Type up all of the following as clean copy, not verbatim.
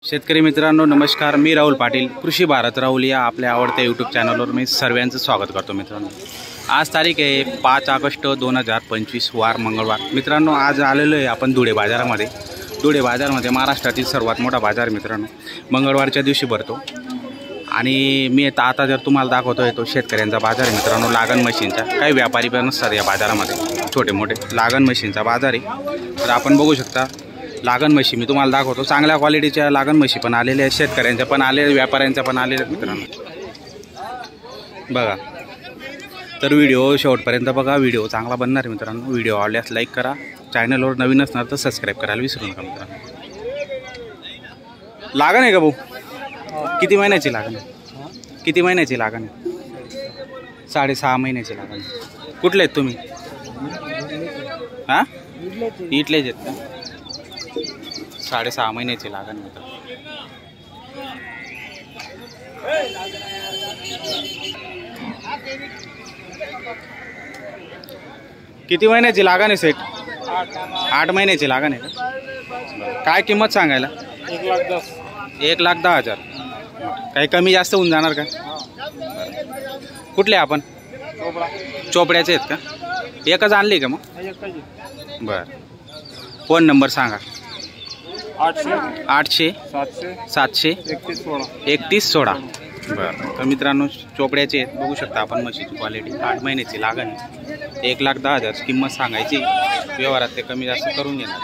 शेतकरी मित्रांनो नमस्कार, मी राहुल पाटील कृषी भारत राहुल या आपल्या आवडत्या यूट्यूब चॅनलवर मी सर्वांचं स्वागत करतो। मित्रांनो आज तारीख आहे 5 ऑगस्ट 2025 वार मंगळवार। मित्रांनो आज आलेलो आहे आपण धुळे बाजारामध्ये। धुळे बाजारामध्ये महाराष्ट्रातील सर्वात मोठा बाजार मित्रांनो मंगळवारच्या दिवशी भरतो आणि मी आता जर तुम्हाला दाखवतोय तो शेतकऱ्यांचा बाजार आहे मित्रांनो। लागण मशीनचा काही व्यापारी पण असतात या बाजारामध्ये, छोटे मोठे लागण मशीनचा बाजार आहे। तर आपण बघू शकता लागण म्हशी मी तुम्हाला दाखवतो। चांगल्या क्वालिटीच्या लागण म्हशी पण आलेल्या आहेत, शेतकऱ्यांच्या पण आलेल्या, व्यापाऱ्यांच्या पण आलेल्या मित्रांनो बघा। तर व्हिडिओ शेवटपर्यंत बघा, व्हिडिओ चांगला बनणार मित्रांनो। व्हिडिओ आवडल्यास लाईक करा, चॅनलवर नवीन असणार तर सबस्क्राईब करायला विसरू नका मित्रांनो। लागण आहे का भाऊ? किती महिन्याची लागण आहे? किती महिन्याची लागण आहे? 6.5 महिन्याची लागण। कुठले आहेत तुम्ही? हां इथलेच आहेत का? 6.5 महिन्याची लागण मित्र। किती महिन्याची लागण आहे सेट? 8 महिन्याची लागण आहे का? काय किंमत सांगायला? 1,10,000। काही कमी जास्त होऊन जाणार का? कुठले आपण? चोपड्याचे आहेत का? एकच आणली का मग? बरं फोन नंबर सांगा। 800 700 31 16। बरं तर मित्रांनो चोपड्याचे आहेत, बघू शकता आपण म्हशीची क्वालिटी। 8 महिन्याची लागण, 1,10,000 किंमत सांगायची। व्यवहारात ते कमी जास्त करून घेणार।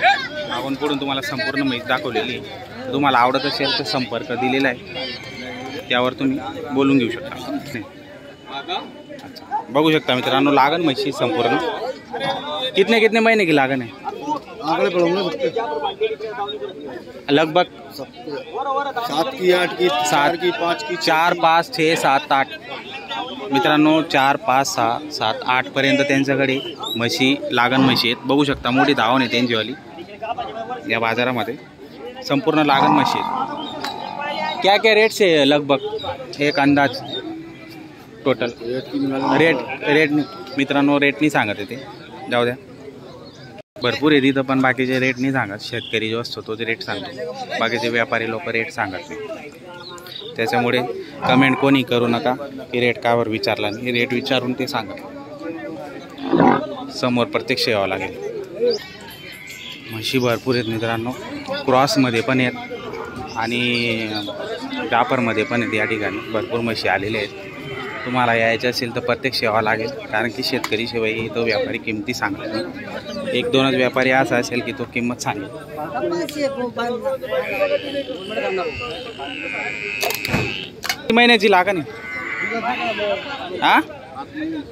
मागून पुढून तुम्हाला संपूर्ण म्हैस दाखवलेली। तुम्हाला आवडत असेल तर संपर्क दिलेला आहे, त्यावर तुम्ही बोलून घेऊ शकता। अच्छा बघू शकता मित्रांनो लागण म्हशी संपूर्ण। कितने महीने की लागण है? लगभग 7 की 8 की 7 की 5 की 4 5 6 7 8 मित्रांनो 4 5 6 7 8 पर्यंत त्यांच्याकडे म्हशी लागण म्हशी आहेत। बघू शकता मोठी धावण आहे त्यांचीवाली या बाजारामध्ये, संपूर्ण लागण म्हशी आहेत। क्या क्या रेट से लगभग एक अंदाज टोटल रेट मित्रांनो रेट नाही सांगत आहे ते, जाऊ द्या। भरपूर आहे तिथं पण बाकीचे रेट नाही सांगत। शेतकरी जो असतो तो रेट सांगतो, बाकीचे व्यापारी लोक रेट सांगत नाही। त्याच्यामुळे कमेंट कोणी करू नका की रेट कावर विचारला नाही, रेट विचारून ते सांगत, समोर प्रत्यक्ष यावं लागेल। म्हशी भरपूर आहेत मित्रांनो, क्रॉसमध्ये पण आहेत आणि डापरमध्ये पण आहेत। या ठिकाणी भरपूर म्हशी आलेल्या आहेत। तुम्हाला यायचं असेल तर प्रत्यक्ष यावं लागेल, कारण की शेतकरी शिवाय तो व्यापारी किमती सांगत नाही। 1-2च व्यापारी असा असेल की तो किंमत सांगेल। किती महिन्याची लागण आहे? हां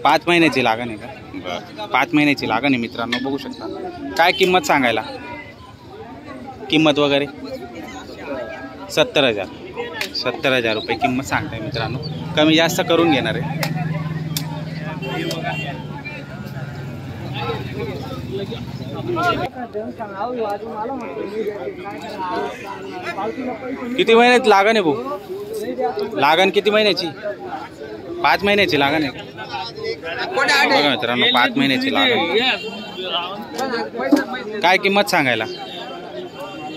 5 महिन्याची लागण आहे का? बरं 5 महिन्याची लागण आहे मित्रांनो, बघू शकता। काय किंमत सांगायला? किंमत वगैरे 70,000 रुपये किंमत सांगताय मित्रांनो, कमी जास्त करून घेणार आहे। किती महिन्याची लागण आहे भाऊ? लागण किती महिन्याची? 5 महिन्याची लागण आहे बघा मित्रांनो, 5 महिन्याची लागण। काय किंमत सांगायला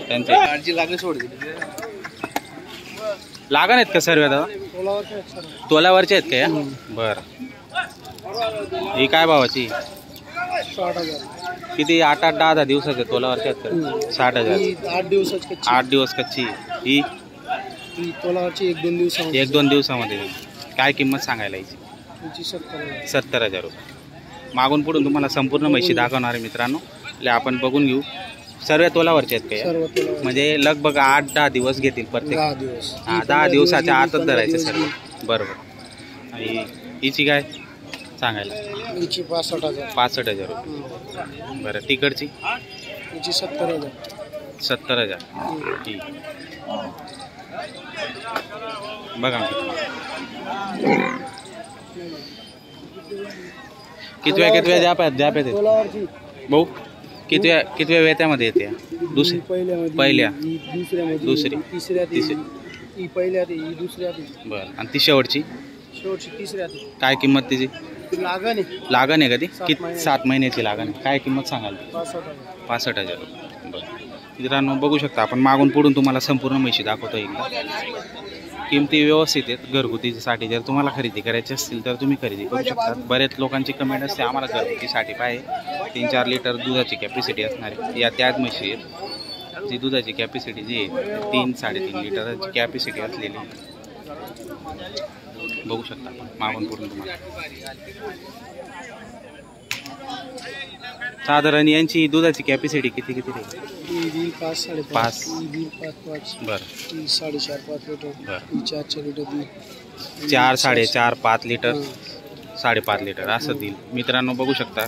त्यांची? लागण आहेत का सर्व दादा? तोलावरचे आहेत का या? बरं ही काय भावाची? 60,000। किती 8-10 दिवसाचे तोलावरचे आहेत का? 60,000। 8 दिवस कच्ची। ही तोलावरची 1-2 दिवसामध्ये। काय किंमत सांगायला याची? 70,000 रुपये। मागून पुढून तुम्हाला संपूर्ण म्हशी दाखवणार आहे मित्रांनो, आपण बघून घेऊ। सर्व तोलावरचे आहेत का? म्हणजे लगभग 8-10 दिवस घेतील प्रत्येक। 10 दिवसाच्या आतच धरायचे सर्व। बरोबर। आणि हिची काय सांगायला? 65,000 रुपये। बरं तिकडची? 70,000। ठीक बघा कितव्या जाप्यात भाऊ? कितव्या वेत्यामध्ये येते? दुसरी पहिल्या दुसरी तिसरी बरं। आणि ती शेवटची तिसऱ्या। काय किंमत तिची? लागण आहे का ती? किती 7 महिन्याची लागण आहे। काय किंमत सांगाल? 65,000 रुपये। बरं मित्रांनो बघू शकता आपण मागून पुढून तुम्हाला संपूर्ण म्हशी दाखवतो एकदा. किमती व्यवस्थित आहेत घरगुतीसाठी. जर तुम्हाला खरेदी करायची असतील तर तुम्ही खरेदी करू शकता. बरेच लोकांची कमेंट असते आम्हाला घरगुतीसाठी पाहिजे 3-4 लिटर दुधाची कॅपॅसिटी असणारी. या त्याच म्हशी आहेत जी दुधाची कॅपॅसिटी जी आहे 3-3.5 लिटरची कॅपॅसिटी असलेली. बघू शकता मागून पुढून तुम्हाला. साधारण यांची दुधाची कॅपॅसिटी किती राहील? 5 बरं 4.5 लिटर बरं 4 लिटर 4, 4.5, 5 लिटर 5.5 लिटर असं देईल. मित्रांनो बघू शकता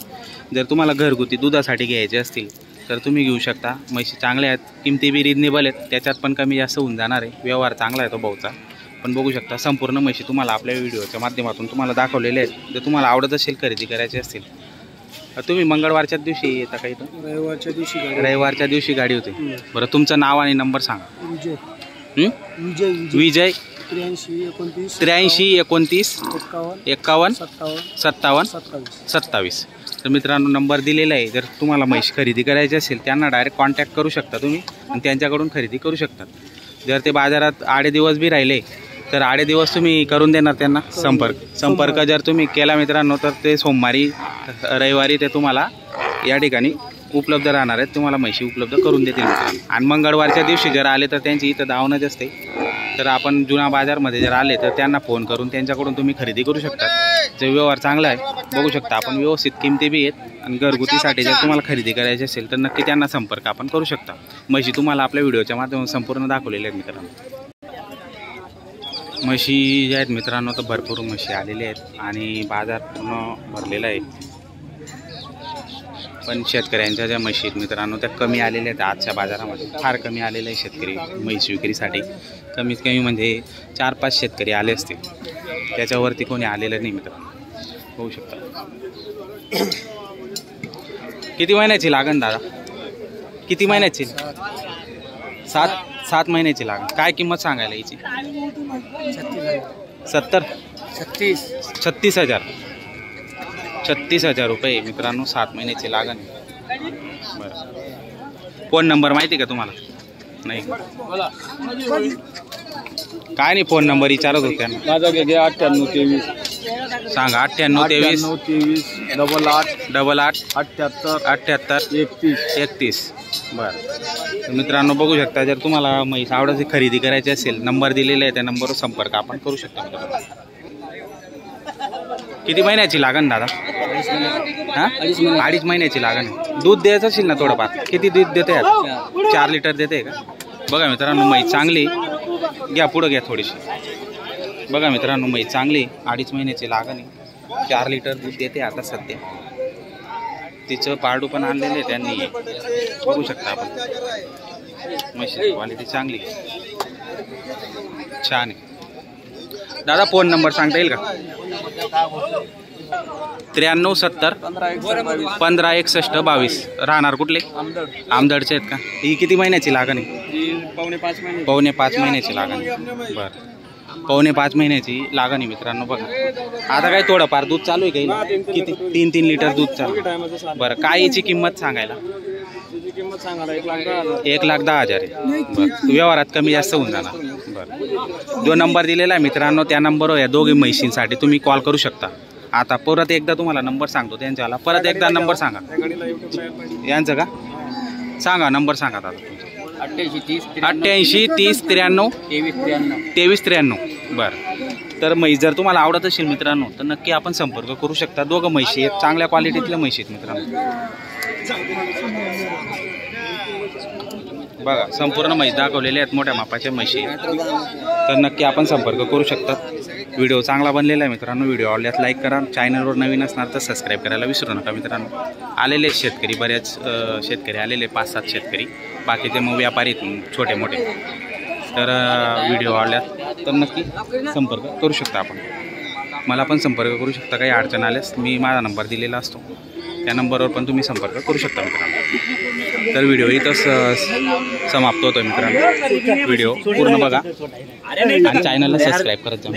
जर तुम्हाला घरगुती दुधासाठी घ्यायचे असतील तर तुम्ही घेऊ शकता. म्हशी चांगल्या आहेत, किमती बी रिजनेबल आहेत, त्याच्यात पण कमी जास्त होऊन जाणार आहे. व्यवहार चांगला आहे तो भाऊचा. पण बघू शकता संपूर्ण म्हशी तुम्हाला आपल्या व्हिडिओच्या माध्यमातून तुम्हाला दाखवलेले आहेत. जर तुम्हाला आवडत असेल खरेदी करायची असतील तुम्ही मंगळवारच्या दिवशी येता का इथं? रविवारच्या दिवशी गाडी होते. बरं तुमचं नाव आणि नंबर सांगा. विजय 83 29 51 57 27. तर मित्रांनो नंबर दिलेला आहे. जर तुम्हाला म्हैस खरेदी करायची असेल त्यांना डायरेक्ट कॉन्टॅक्ट करू शकता तुम्ही आणि त्यांच्याकडून खरेदी करू शकता. जर ते बाजारात 8 दिवस बी राहिले तर 8 दिवस तुम्ही करून देणार त्यांना संपर्क जर तुम्ही केला मित्रांनो तर ते सोमवारी रविवारी ते तुम्हाला या ठिकाणी उपलब्ध राहणार आहेत. तुम्हाला म्हशी उपलब्ध करून देतील मित्रांनो. आणि मंगळवारच्या दिवशी जर आले तर त्यांची इथं दावणच असते. तर आपण जुना बाजारमध्ये जर आले तर त्यांना फोन करून त्यांच्याकडून तुम्ही खरेदी करू शकता. जे व्यवहार चांगला आहे बघू शकता आपण. व्यवस्थित किमती बी आहेत आणि घरगुतीसाठी जर तुम्हाला खरेदी करायची असेल तर नक्की त्यांना संपर्क आपण करू शकता. म्हशी तुम्हाला आपल्या व्हिडिओच्या माध्यमातून संपूर्ण दाखवलेल्या आहेत मित्रांनो. म्हशी ज्या आहेत मित्रांनो तर भरपूर म्हशी आलेल्या आहेत आणि बाजार पूर्ण भरलेला आहे. पण शेतकऱ्यांच्या ज्या म्हशी आहेत मित्रांनो त्या कमी आलेल्या आहेत. आजच्या बाजारामध्ये फार कमी आलेले आहे शेतकरी म्हैस विक्रीसाठी. कमीत कमी म्हणजे 4-5 शेतकरी आले असतील, त्याच्यावरती कोणी आलेलं नाही मित्रांनो. होऊ शकतं. किती महिन्याची लागण दादा? किती महिन्याची? 7 महिन्याची लागण. काय किंमत सांगायला याची? 36,000 36,000 रुपये मित्रांनो. 7 महिन्याची लागण. बरं फोन नंबर माहिती का तुम्हाला? नाही काय नाही फोन नंबर विचारत होत्या ना. माझा 98 सांगा. 98 23 88 31. बरं मित्रांनो बघू शकता जर तुम्हाला म्हैस आवडाची खरेदी करायची असेल नंबर दिलेला आहे त्या नंबरवर संपर्क आपण करू शकता मित्रांनो. किती महिन्याची लागण दादा? हां 2.5 महिन्याची लागण. दूध द्यायचं असेल ना थोडंफार? किती दूध देते? 4 लिटर देते का? बघा मित्रांनो म्हैस चांगली. घ्या पुढं घ्या थोडीशी. बघा मित्रांनो म्हैस चांगली 2.5 महिन्याची लागण आहे. 4 लिटर दूध देते आता सध्या. तिचं पारडू पण आणलेलं आहे त्यांनी. बघू शकता आपण. म्हशीची क्वालिटी चांगली छान आहे. दादा फोन नंबर सांगता येईल का? 93 70 15 61 22. राहणार कुठले? आमदडचे आहेत का? ही किती महिन्याची लागण आहे? पावणे 5 महिन्याची लागण. बरं पावणे 5 महिन्याची लागण आहे मित्रांनो. बघा आता काय थोडंफार दूध चालू आहे काही? किती? 3 लिटर दूध चालू. बरं काय याची किंमत सांगायला? 1,10,000 आहे. बरं व्यवहारात कमी जास्त होऊन जाणार. बरं जो नंबर दिलेला आहे मित्रांनो त्या नंबरवर या दोघी म्हशींसाठी तुम्ही कॉल करू शकता. आता परत एकदा तुम्हाला नंबर सांगतो त्यांच्यावाला. परत एकदा नंबर सांगा यांचं का? सांगा नंबर सांगा दादा तुमचा. 88 30 93 23 93. बरं तर म्हैस जर तुम्हाला आवडत असेल मित्रांनो तर नक्की आपण संपर्क करू शकता. दोघं म्हशी आहेत चांगल्या क्वालिटीतल्या म्हशी आहेत मित्रांनो. बघा संपूर्ण म्हैस दाखवलेल्या आहेत मोठ्या मापाच्या म्हशी. तर नक्की आपण संपर्क करू शकता. व्हिडिओ चांगला बनलेला आहे मित्रांनो. व्हिडिओ आवडल्यास लाईक करा. चॅनलवर नवीन असणार तर सबस्क्राईब करायला विसरू नका मित्रांनो. आलेले शेतकरी बऱ्याच शेतकरी आलेले 5-7 शेतकरी. बाकीचे मग व्यापारी छोटे मोठे. तर व्हिडिओ आवडल्यास तर नक्की संपर्क करू शकता आपण. मला पण संपर्क करू शकता. काही अडचण आल्यास मी माझा नंबर दिलेला असतो त्या नंबरवर पण तुम्ही संपर्क करू शकता मित्रांनो. तर व्हिडिओ इथंच समाप्त होतो मित्रांनो. व्हिडिओ पूर्ण बघा आणि चॅनलला सबस्क्राईब करत जा.